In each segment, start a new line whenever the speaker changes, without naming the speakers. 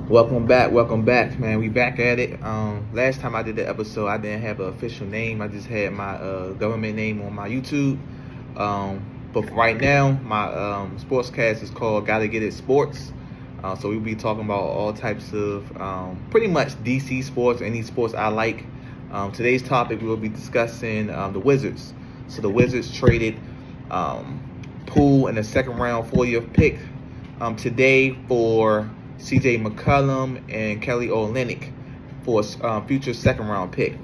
Welcome back, man. We back at it. Last time I did the episode, I didn't have an official name. I just had my government name on my YouTube. But for right now, my sportscast is called Gotta Get It Sports. So we'll be talking about all types of pretty much DC sports, any sports I like. Today's topic, we will be discussing the Wizards. So the Wizards traded Poole in the second round, 40th pick today for CJ McCollum and Kelly Olynyk for a future second round pick.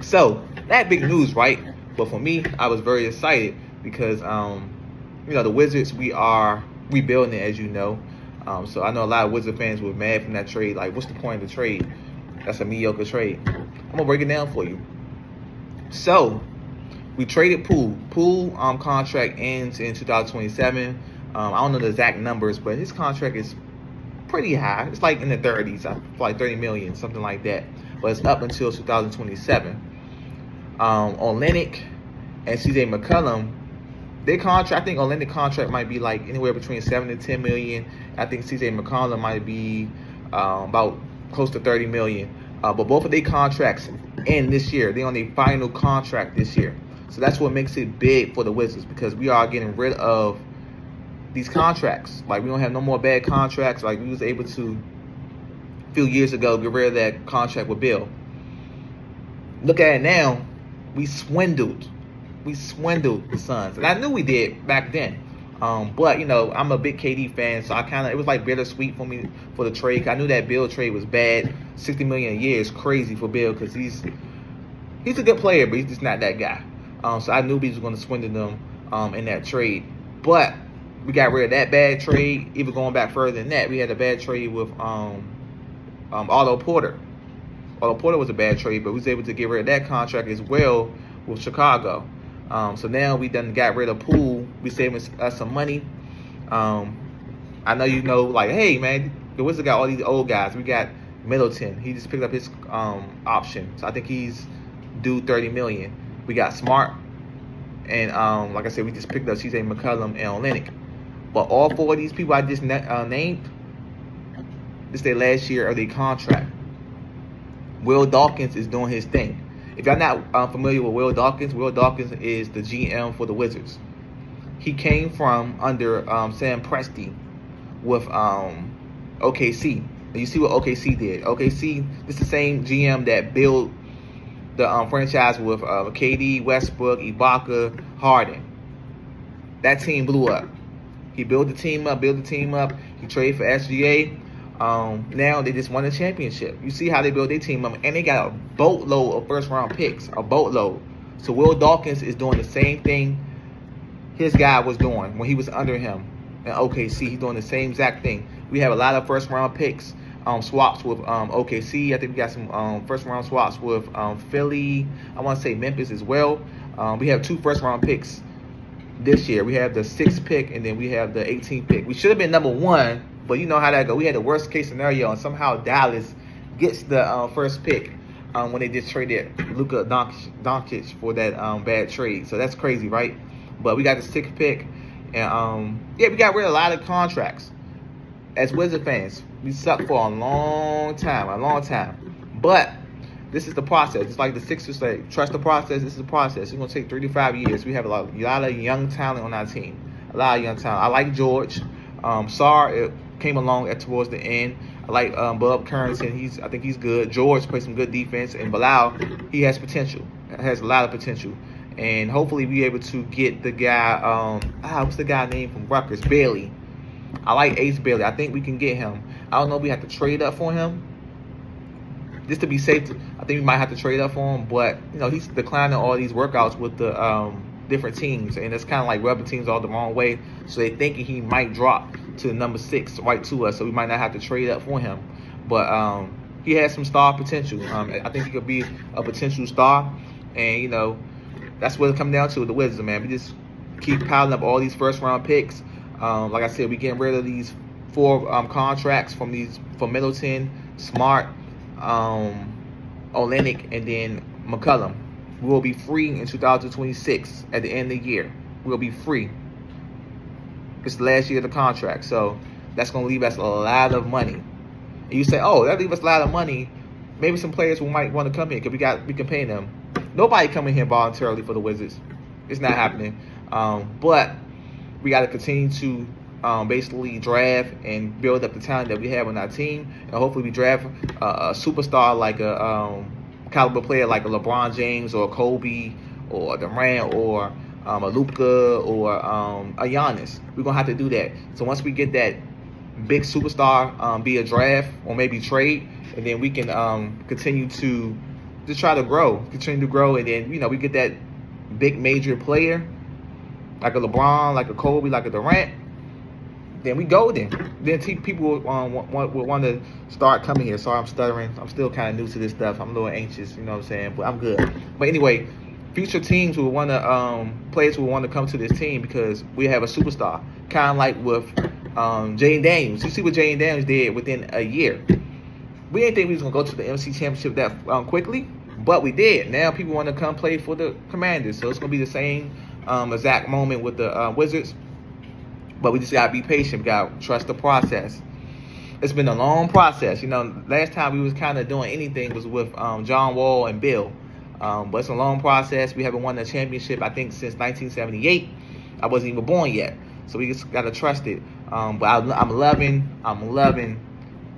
So that big news, right? But for me, I was very excited because the Wizards, we are rebuilding, as you know. So I know a lot of Wizard fans were mad from that trade. Like, what's the point of the trade? That's a mediocre trade. I'm gonna break it down for you. So we traded Poole. Poole contract ends in 2027. I don't know the exact numbers, but his contract is pretty high. It's like in the 30s, like 30 million, something like that. But it's up until 2027. Olynyk and CJ McCollum, their contract, I think Olynyk contract might be like anywhere between 7 to 10 million. I think CJ McCollum might be about close to 30 million. But both of their contracts end this year. They're on their final contract this year. So that's what makes it big for the Wizards, because we are getting rid of these contracts. Like, we don't have no more bad contracts. Like, we was able to a few years ago get rid of that contract with Bill. Look at it now. We swindled the Suns, and I knew we did back then. But I'm a big KD fan, so it was like bittersweet for me for the trade. I knew that Bill trade was bad. $60 million a year is crazy for Bill, because he's a good player, but he's just not that guy. So I knew we was going to swindle them in that trade. But we got rid of that bad trade. Even going back further than that, we had a bad trade with Otto Porter. Otto Porter was a bad trade, but we was able to get rid of that contract as well with Chicago. So now we done got rid of Poole. We saving us some money. I know like, hey man, the Wizards got all these old guys. We got Middleton. He just picked up his option, so I think he's due $30 million. We got Smart, and like I said, we just picked up CJ McCollum and Olynyk. But all four of these people I just named, this is their last year of their contract. Will Dawkins is doing his thing. If y'all not familiar with Will Dawkins is the GM for the Wizards. He came from under Sam Presti with OKC. And you see what OKC did. OKC, this is the same GM that built the franchise with KD, Westbrook, Ibaka, Harden. That team blew up. He built the team up. He traded for SGA. Now they just won a championship. You see how they built their team up, and they got a boatload of first-round picks, a boatload. So Will Dawkins is doing the same thing his guy was doing when he was under him in OKC. He's doing the same exact thing. We have a lot of first-round picks, swaps with OKC. I think we got some first-round swaps with Philly. I want to say Memphis as well. We have 2 first-round picks this year. We have the 6th pick, and then we have the 18th pick. We should have been number 1. But you know how that go. We had the worst case scenario, and somehow Dallas gets the first pick when they just traded Luka Doncic for that bad trade. So that's crazy, right? But we got the 6th pick, and we got rid of a lot of contracts. As Wizard fans, we sucked for a long time. But this is the process. It's like the Sixers say, trust the process. This is the process. It's gonna take 3 to 5 years. We have a lot of young talent on our team. A lot of young talent. I like George. It came along towards the end. I like Bob Currington. I think he's good. George plays some good defense, and Bilal, he has potential. Has a lot of potential, and hopefully we able to get the guy. What's the guy name from Rutgers? Bailey. I like Ace Bailey. I think we can get him. I don't know if we have to trade up for him, just to be safe. I think we might have to trade up for him, but he's declining all these workouts with the different teams, and it's kind of like rubbing teams all the wrong way. So they're thinking he might drop to number 6 right to us, so we might not have to trade up for him. But he has some star potential. I think he could be a potential star, and that's what it comes down to. The Wizards, man, we just keep piling up all these first round picks. Like I said, we getting rid of these 4 contracts from Middleton, Smart, Olynyk, and then McCollum. We will be free in 2026 at the end of the year. We'll be free. It's the last year of the contract, so that's going to leave us a lot of money. and you say, oh, that leaves us a lot of money. Maybe some players who might want to come here because we can pay them. Nobody coming here voluntarily for the Wizards. It's not happening. But we got to continue to basically draft and build up the talent that we have on our team, and hopefully we draft a superstar like a caliber player like a LeBron James or a Kobe or a Durant or a Luka or a Giannis. We're gonna have to do that. So once we get that big superstar via draft or maybe trade, and then we can continue to just try to continue to grow, and then we get that big major player like a LeBron, like a Kobe, like a Durant. Then we golden. Then people will want to start coming here. Sorry, I'm stuttering. I'm still kind of new to this stuff. I'm a little anxious, you know what I'm saying? But I'm good. But anyway, future teams will want to, players will want to come to this team because we have a superstar. Kind of like with Jaden Daniels. You see what Jaden Daniels did within a year. We didn't think we was going to go to the MC Championship that quickly, but we did. Now people want to come play for the Commanders. So it's going to be the same exact moment with the Wizards. But we just got to be patient. We got to trust the process. It's been a long process. Last time we was kind of doing anything was with John Wall and Bill. But it's a long process. We haven't won a championship, I think, since 1978. I wasn't even born yet. So we just got to trust it. But I'm loving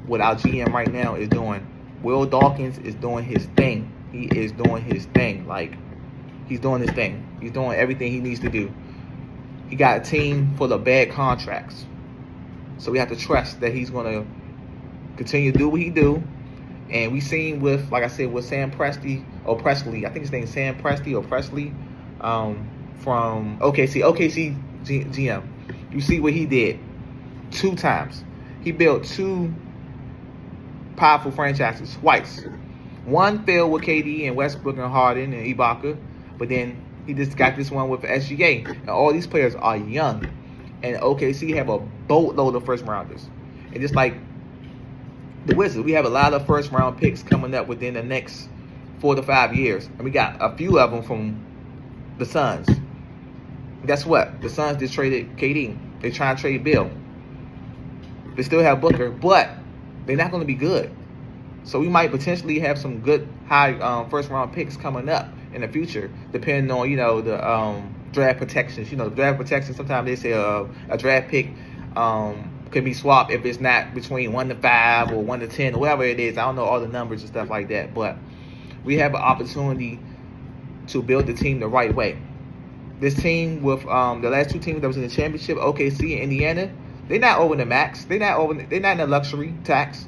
what our GM right now is doing. Will Dawkins is doing his thing. He is doing his thing. Like, he's doing his thing. He's doing everything he needs to do. He got a team full of bad contracts. So we have to trust that he's going to continue to do what he do. And we seen with, like I said, with Sam Presti, or Presley. I think his name is Sam Presti or Presley from OKC GM. You see what he did 2 times. He built 2 powerful franchises twice. One failed with KD and Westbrook and Harden and Ibaka. But then he just got this one with SGA. And all these players are young. And OKC have a boatload of first-rounders. And just like the Wizards, we have a lot of first-round picks coming up within the next 4 to 5 years. And we got a few of them from the Suns. Guess what? The Suns just traded KD. They're trying to trade Bill. They still have Booker, but they're not going to be good. So we might potentially have some good high first-round picks coming up in the future, depending on, the draft protections. Draft protections, sometimes they say a draft pick can be swapped if it's not between 1 to 5 or 1 to 10 or whatever it is. I don't know all the numbers and stuff like that, but we have an opportunity to build the team the right way. This team with the last 2 teams that was in the championship, OKC and Indiana, they're not over the max. They're not in the luxury tax.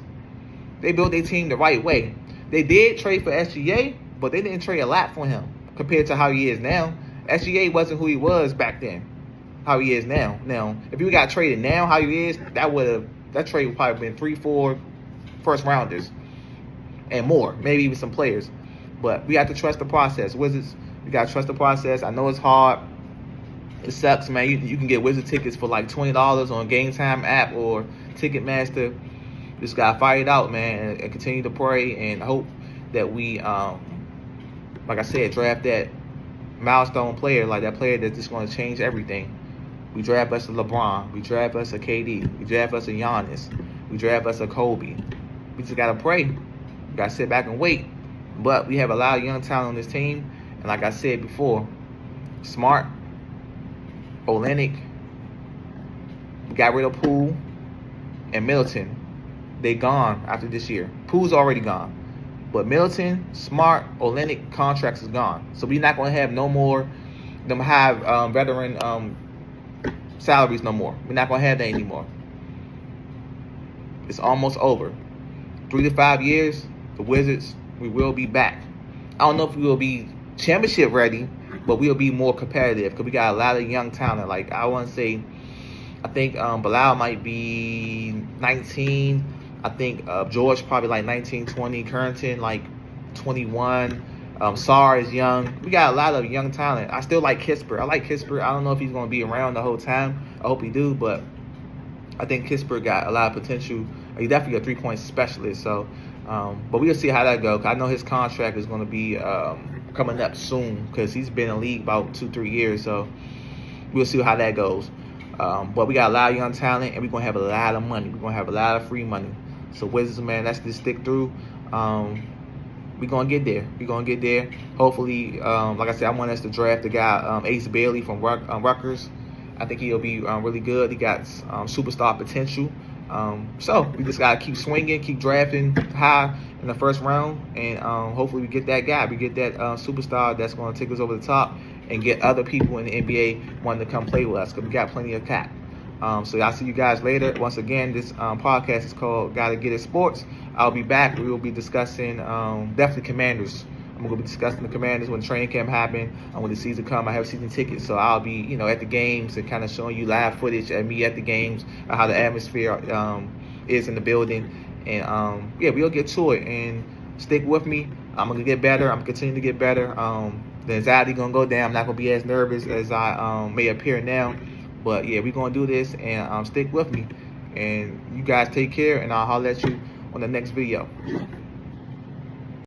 They built their team the right way. They did trade for SGA, but they didn't trade a lot for him compared to how he is now. SGA wasn't who he was back then, how he is now. Now, if he got traded now, how he is, that trade would probably been 3-4 first rounders and more, maybe even some players. But we have to trust the process. Wizards, we got to trust the process. I know it's hard. It sucks, man. You can get Wizard tickets for like $20 on Game Time app or Ticketmaster. Just got to fight it out, man, and continue to pray and hope that we, like I said, draft that milestone player, like that player that's just going to change everything. We draft us a LeBron. We draft us a KD. We draft us a Giannis. We draft us a Kobe. We just got to pray. We got to sit back and wait. But we have a lot of young talent on this team. And like I said before, Smart, Olynyk, we got rid of Poole, and Middleton. They gone after this year. Poole's already gone. But Middleton, Smart, Olynyk contracts is gone. So we're not going to have no more them high veteran salaries no more. We're not going to have that anymore. It's almost over. 3 to 5 years, the Wizards, we will be back. I don't know if we will be championship ready, but we'll be more competitive because we got a lot of young talent. Like, I want to say, I think Bilal might be 19. I think George probably like 19, 20. Currington like 21. Sarr is young. We got a lot of young talent. I still like Kispert. I like Kispert. I don't know if he's going to be around the whole time. I hope he do, but I think Kispert got a lot of potential. He's definitely a three-point specialist. So, but we'll see how that goes. I know his contract is going to be coming up soon because he's been in the league about 2-3 years. So we'll see how that goes. But we got a lot of young talent, and we're going to have a lot of money. We're going to have a lot of free money. So Wizards, man, let's just stick through. We're going to get there. We're going to get there. Hopefully, like I said, I want us to draft the guy, Ace Bailey from Rutgers. I think he'll be really good. He got superstar potential. So we just got to keep swinging, keep drafting high in the first round, and hopefully we get that guy. We get that superstar that's going to take us over the top and get other people in the NBA wanting to come play with us because we got plenty of cap. So I'll see you guys later. Once again, this podcast is called Gotta Get It Sports. I'll be back. We will be discussing definitely Commanders. I'm going to be discussing the Commanders when training camp happen, when the season come. I have season tickets, so I'll be, at the games and kind of showing you live footage of me at the games, how the atmosphere is in the building. And, we'll get to it. And stick with me. I'm going to get better. I'm going to continue to get better. The anxiety going to go down. I'm not going to be as nervous as I may appear now. But, we're going to do this, and stick with me. And you guys take care, and I'll holler at you on the next video.